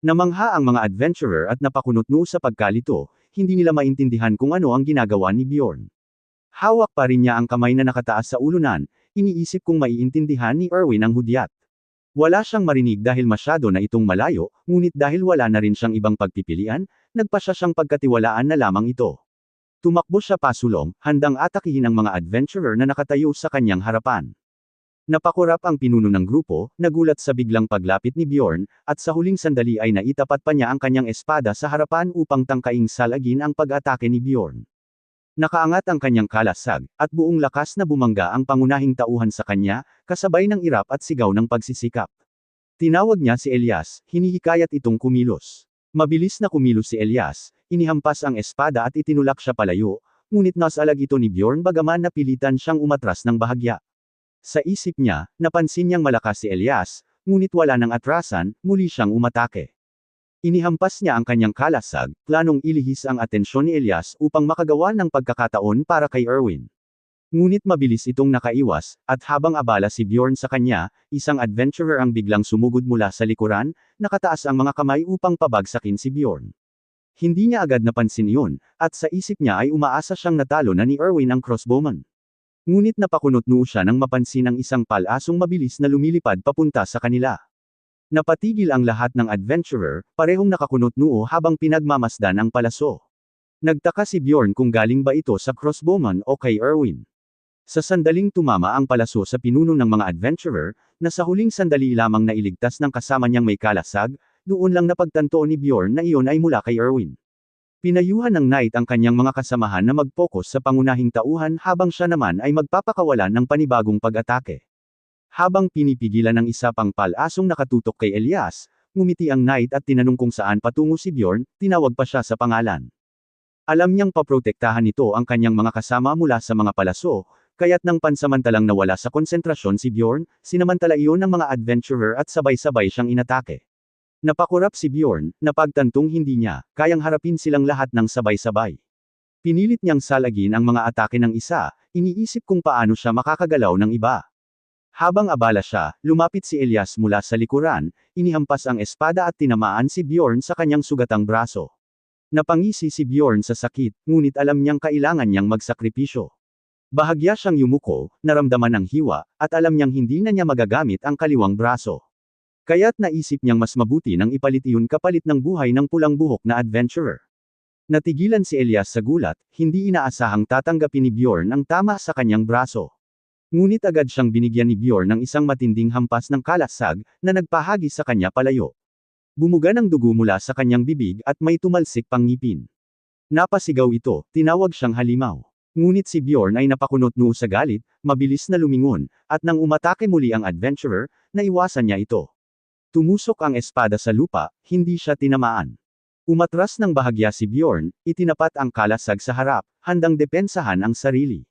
Namangha ang mga adventurer at napakunot-noo sa pagkalito, hindi nila maintindihan kung ano ang ginagawa ni Bjorn. Hawak pa rin niya ang kamay na nakataas sa ulunan, iniisip kung maiintindihan ni Erwin ang hudyat. Wala siyang marinig dahil masyado na itong malayo, ngunit dahil wala na rin siyang ibang pagpipilian, nagpasya siyang pagkatiwalaan na lamang ito. Tumakbo siya pasulong, handang atakihin ang mga adventurer na nakatayo sa kanyang harapan. Napakurap ang pinuno ng grupo, nagulat sa biglang paglapit ni Bjorn, at sa huling sandali ay naitapat pa niya ang kanyang espada sa harapan upang tangkaing salagin ang pag-atake ni Bjorn. Nakaangat ang kanyang kalasag, at buong lakas na bumangga ang pangunahing tauhan sa kanya, kasabay ng irap at sigaw ng pagsisikap. Tinawag niya si Elias, hinihikayat itong kumilos. Mabilis na kumilos si Elias, inihampas ang espada at itinulak siya palayo, ngunit nasalag ito ni Bjorn bagaman napilitan siyang umatras ng bahagya. Sa isip niya, napansin niyang malakas si Elias, ngunit wala nang atrasan, muli siyang umatake. Inihampas niya ang kanyang kalasag, planong ilihis ang atensyon ni Elias upang makagawa ng pagkakataon para kay Erwin. Ngunit mabilis itong nakaiwas, at habang abala si Bjorn sa kanya, isang adventurer ang biglang sumugod mula sa likuran, nakataas ang mga kamay upang pabagsakin si Bjorn. Hindi niya agad napansin iyon, at sa isip niya ay umaasa siyang natalo na ni Erwin ang crossbowman. Ngunit napakunot-noo siya nang mapansin ang isang palasong mabilis na lumilipad papunta sa kanila. Napatigil ang lahat ng adventurer, parehong nakakunot-noo habang pinagmamasdan ang palaso. Nagtaka si Bjorn kung galing ba ito sa crossbowman o kay Erwin. Sa sandaling tumama ang palaso sa pinuno ng mga adventurer, na sa huling sandali lamang nailigtas ng kasama niyang may kalasag, doon lang napagtanto ni Bjorn na iyon ay mula kay Erwin. Pinayuhan ng knight ang kanyang mga kasamahan na mag-focus sa pangunahing tauhan habang siya naman ay magpapakawalan ng panibagong pag-atake. Habang pinipigilan ng isa pang palasong nakatutok kay Elias, ngumiti ang knight at tinanong kung saan patungo si Bjorn, tinawag pa siya sa pangalan. Alam niyang paprotektahan nito ang kanyang mga kasama mula sa mga palaso, kaya't nang pansamantalang nawala sa konsentrasyon si Bjorn, sinamantala iyon ng mga adventurer at sabay-sabay siyang inatake. Napakurap si Bjorn, napagtantong hindi niya kayang harapin silang lahat ng sabay-sabay. Pinilit niyang salagin ang mga atake ng isa, iniisip kung paano siya makakagalaw ng iba. Habang abala siya, lumapit si Elias mula sa likuran, inihampas ang espada at tinamaan si Bjorn sa kanyang sugatang braso. Napangisi si Bjorn sa sakit, ngunit alam niyang kailangan niyang magsakripisyo. Bahagya siyang yumuko, naramdaman ang hiwa, at alam niyang hindi na niya magagamit ang kaliwang braso. Kaya't naisip niyang mas mabuti nang ipalit iyon kapalit ng buhay ng pulang buhok na adventurer. Natigilan si Elias sa gulat, hindi inaasahang tatanggapin ni Bjorn ang tama sa kanyang braso. Ngunit agad siyang binigyan ni Bjorn ng isang matinding hampas ng kalasag, na nagpahagi sa kanya palayo. Bumuga ng dugo mula sa kanyang bibig at may tumalsik pang ngipin. Napasigaw ito, tinawag siyang halimaw. Ngunit si Bjorn ay napakunot-noo sa galit, mabilis na lumingon, at nang umatake muli ang adventurer, naiwasan niya ito. Tumusok ang espada sa lupa, hindi siya tinamaan. Umatras ng bahagya si Bjorn, itinapat ang kalasag sa harap, handang depensahan ang sarili.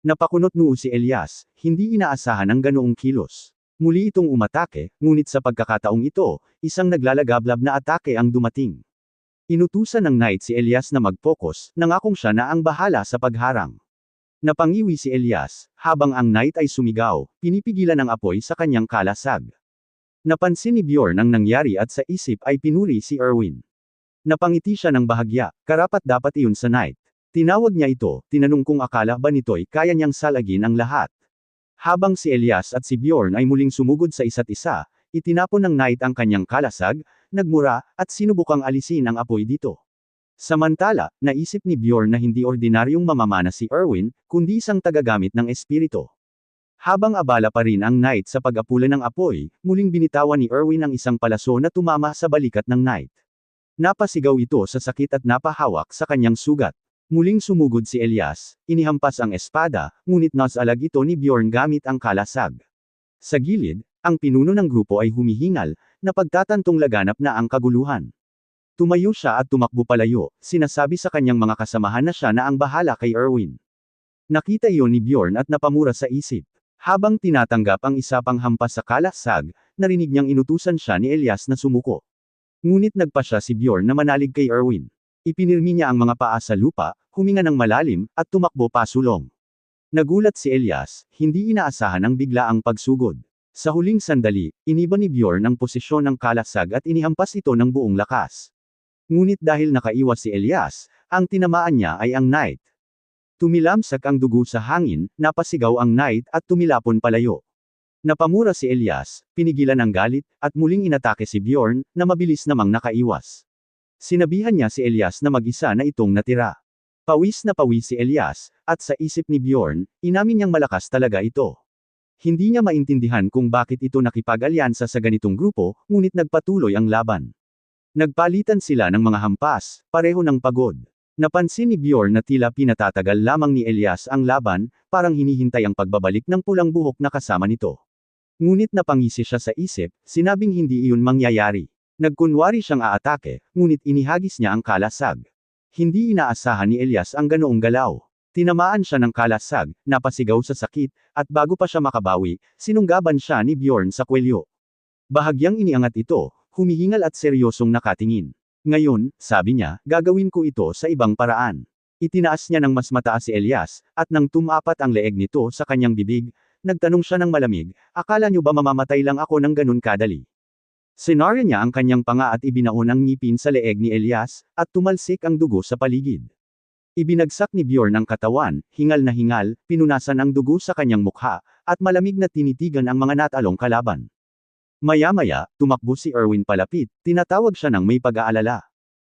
Napakunot-noo si Elias, hindi inaasahan ang ganoong kilos. Muli itong umatake, ngunit sa pagkakataong ito, isang naglalagablab na atake ang dumating. Inutusan ng knight si Elias na mag-focus, nangakong siya na ang bahala sa pagharang. Napangiwi si Elias, habang ang knight ay sumigaw, pinipigilan ang apoy sa kanyang kalasag. Napansin ni Bjorn ang nangyari at sa isip ay pinuri si Erwin. Napangiti siya ng bahagya, karapat-dapat iyon sa knight. Tinawag niya ito, tinanong kung akala ba nito'y kaya niyang salagin ang lahat. Habang si Elias at si Bjorn ay muling sumugod sa isa't isa, itinapon ng knight ang kanyang kalasag, nagmura, at sinubukang alisin ang apoy dito. Samantala, naisip ni Bjorn na hindi ordinaryong mamamana si Erwin, kundi isang tagagamit ng espiritu. Habang abala pa rin ang knight sa pag-apula ng apoy, muling binitawan ni Erwin ang isang palaso na tumama sa balikat ng knight. Napasigaw ito sa sakit at napahawak sa kanyang sugat. Muling sumugod si Elias, inihampas ang espada, ngunit nasalag ito ni Bjorn gamit ang kalasag. Sa gilid, ang pinuno ng grupo ay humihingal, na pagtatantong laganap na ang kaguluhan. Tumayo siya at tumakbo palayo, sinasabi sa kanyang mga kasamahan na siya na ang bahala kay Erwin. Nakita iyon ni Bjorn at napamura sa isip. Habang tinatanggap ang isa pang hampas sa kalasag, narinig niyang inutusan siya ni Elias na sumuko. Ngunit nagpa siya si Bjorn na manalig kay Erwin. Ipinirmi niya ang mga paa sa lupa, huminga ng malalim, at tumakbo pasulong. Nagulat si Elias, hindi inaasahan ang biglaang pagsugod. Sa huling sandali, iniba ni Bjorn ang posisyon ng kalasag at inihampas ito ng buong lakas. Ngunit dahil nakaiwas si Elias, ang tinamaan niya ay ang knight. Tumilamsak ang dugo sa hangin, napasigaw ang knight at tumilapon palayo. Napamura si Elias, pinigilan ang galit, at muling inatake si Bjorn, na mabilis namang nakaiwas. Sinabihan niya si Elias na mag-isa na itong natira. Pawis na pawis si Elias, at sa isip ni Bjorn, inamin niyang malakas talaga ito. Hindi niya maintindihan kung bakit ito nakipag-alyansa sa ganitong grupo, ngunit nagpatuloy ang laban. Nagpalitan sila ng mga hampas, pareho ng pagod. Napansin ni Bjorn na tila pinatatagal lamang ni Elias ang laban, parang hinihintay ang pagbabalik ng pulang buhok na kasama nito. Ngunit napangisi siya sa isip, sinabing hindi iyon mangyayari. Nagkunwari siyang aatake, ngunit inihagis niya ang kalasag. Hindi inaasahan ni Elias ang ganoong galaw. Tinamaan siya ng kalasag, napasigaw sa sakit, at bago pa siya makabawi, sinunggaban siya ni Bjorn sa kwelyo. Bahagyang iniangat ito, humihingal at seryosong nakatingin. Ngayon, sabi niya, gagawin ko ito sa ibang paraan. Itinaas niya ng mas mataas si Elias, at nang tumapat ang leeg nito sa kanyang bibig, nagtanong siya ng malamig, akala niyo ba mamamatay lang ako ng ganun kadali? Sinarya niya ang kanyang panga at ibinaon ang ngipin sa leeg ni Elias, at tumalsik ang dugo sa paligid. Ibinagsak ni Bjorn ang katawan, hingal na hingal, pinunasan ang dugo sa kanyang mukha, at malamig na tinitigan ang mga natalong kalaban. Maya-maya, tumakbo si Erwin palapit, tinatawag siya ng may pag-aalala.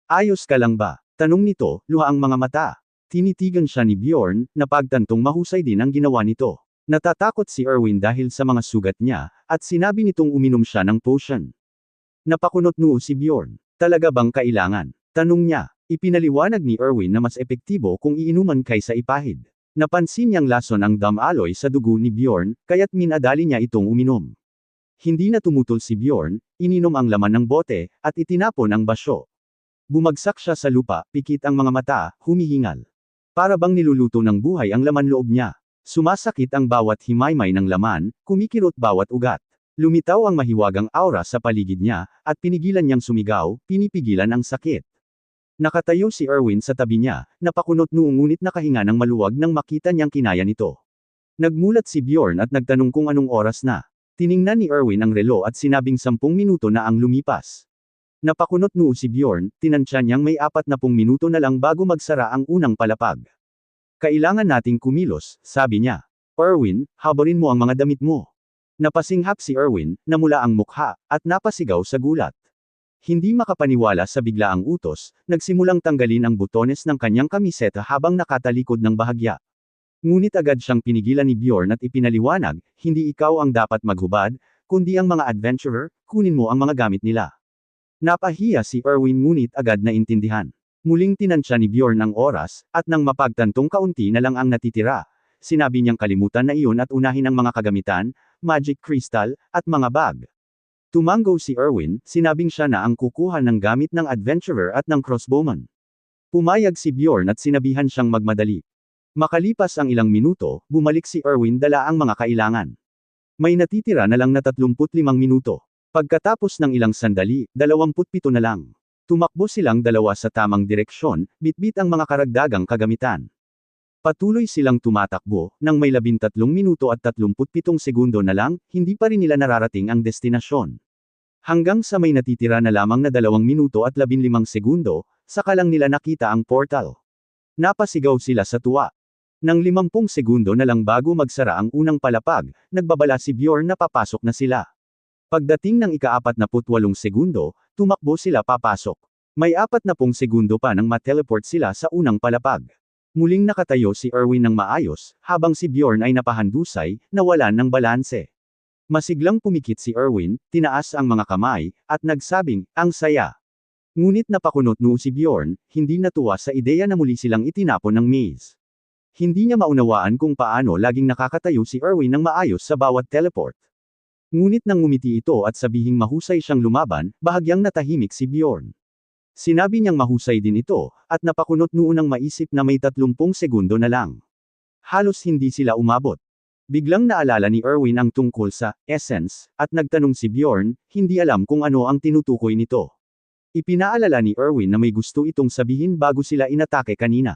Ayos ka lang ba? Tanong nito, luha ang mga mata. Tinitigan siya ni Bjorn, na pagtantong mahusay din ang ginawa nito. Natatakot si Erwin dahil sa mga sugat niya, at sinabi nitong uminom siya ng potion. Napakunot noo si Bjorn. Talaga bang kailangan? Tanong niya. Ipinaliwanag ni Erwin na mas epektibo kung iinuman kaysa ipahid. Napansin niyang lason ang damaloy sa dugo ni Bjorn, kaya't minadali niya itong uminom. Hindi na tumutol si Bjorn, ininom ang laman ng bote, at itinapon ang basyo. Bumagsak siya sa lupa, pikit ang mga mata, humihingal. Para bang niluluto ng buhay ang laman loob niya. Sumasakit ang bawat himaymay ng laman, kumikirot bawat ugat. Lumitaw ang mahiwagang aura sa paligid niya, at pinigilan niyang sumigaw, pinipigilan ang sakit. Nakatayo si Erwin sa tabi niya, napakunot noo ngunit nakahinga ng maluwag nang makita niyang kinaya nito. Nagmulat si Bjorn at nagtanong kung anong oras na. Tiningnan ni Erwin ang relo at sinabing 10 minuto na ang lumipas. Napakunot noo si Bjorn, tinansya niyang may 40 minuto na lang bago magsara ang unang palapag. Kailangan nating kumilos, sabi niya. Erwin, habarin mo ang mga damit mo. Napasinghap si Erwin, namula ang mukha, at napasigaw sa gulat. Hindi makapaniwala sa biglaang utos, nagsimulang tanggalin ang butones ng kanyang kamiseta habang nakatalikod ng bahagya. Ngunit agad siyang pinigilan ni Bjorn at ipinaliwanag, hindi ikaw ang dapat maghubad, kundi ang mga adventurer, kunin mo ang mga gamit nila. Napahiya si Erwin ngunit agad na intindihan. Muling tinansya ni Bjorn ang oras, at nang mapagtantong kaunti na lang ang natitira, sinabi niyang kalimutan na iyon at unahin ang mga kagamitan, magic crystal, at mga bag. Tumango si Erwin, sinabing siya na ang kukuha ng gamit ng adventurer at ng crossbowman. Pumayag si Bjorn at sinabihan siyang magmadali. Makalipas ang ilang minuto, bumalik si Erwin dala ang mga kailangan. May natitira na lang na 35 minuto. Pagkatapos ng ilang sandali, 27 na lang. Tumakbo silang dalawa sa tamang direksyon, bitbit ang mga karagdagang kagamitan. Patuloy silang tumatakbo, nang may 13 minuto at 37 segundo na lang, hindi pa rin nila nararating ang destinasyon. Hanggang sa may natitira na lamang na 2 minuto at 15 segundo, saka lang nila nakita ang portal. Napasigaw sila sa tuwa. Nang 50 segundo na lang bago magsara ang unang palapag, nagbabala si Bjorn na papasok na sila. Pagdating ng ika-48 segundo, tumakbo sila papasok. May 40 segundo pa nang mateleport sila sa unang palapag. Muling nakatayo si Erwin ng maayos, habang si Bjorn ay napahandusay, nawalan ng balanse. Masiglang pumikit si Erwin, tinaas ang mga kamay, at nagsabing, ang saya. Ngunit napakunot noo si Bjorn, hindi natuwa sa ideya na muli silang itinapon ng maze. Hindi niya maunawaan kung paano laging nakakatayo si Erwin ng maayos sa bawat teleport. Ngunit nang ngumiti ito at sabihing mahusay siyang lumaban, bahagyang natahimik si Bjorn. Sinabi niyang mahusay din ito, at napakunot noo nang maisip na may 30 segundo na lang. Halos hindi sila umabot. Biglang naalala ni Erwin ang tungkol sa essence, at nagtanong si Bjorn, hindi alam kung ano ang tinutukoy nito. Ipinaalala ni Erwin na may gusto itong sabihin bago sila inatake kanina.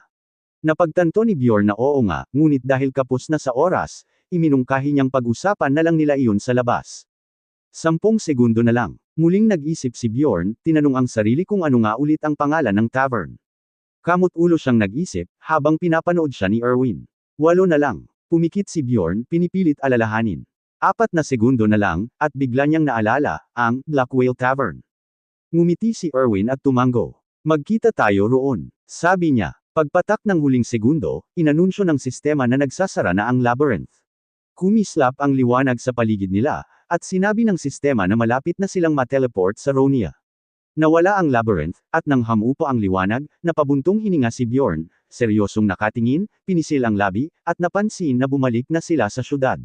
Napagtanto ni Bjorn na oo nga, ngunit dahil kapos na sa oras, iminungkahi niyang pag-usapan na lang nila iyon sa labas. 10 segundo na lang. Muling nag-isip si Bjorn, tinanong ang sarili kung ano nga ulit ang pangalan ng tavern. Kamot ulo siyang nag-isip, habang pinapanood siya ni Erwin. 8 na lang. Pumikit si Bjorn, pinipilit alalahanin. 4 na segundo na lang, at bigla niyang naalala, ang Black Whale Tavern. Ngumiti si Erwin at tumango. Magkita tayo roon. Sabi niya. Pagpatak ng huling segundo, inanunsyo ng sistema na nagsasara na ang labyrinth. Kumislap ang liwanag sa paligid nila, at sinabi ng sistema na malapit na silang mateleport sa Ronia. Nawala ang labyrinth, at nang hamupa ang liwanag, napabuntong hininga si Bjorn, seryosong nakatingin, pinisil ang labi, at napansin na bumalik na sila sa syudad.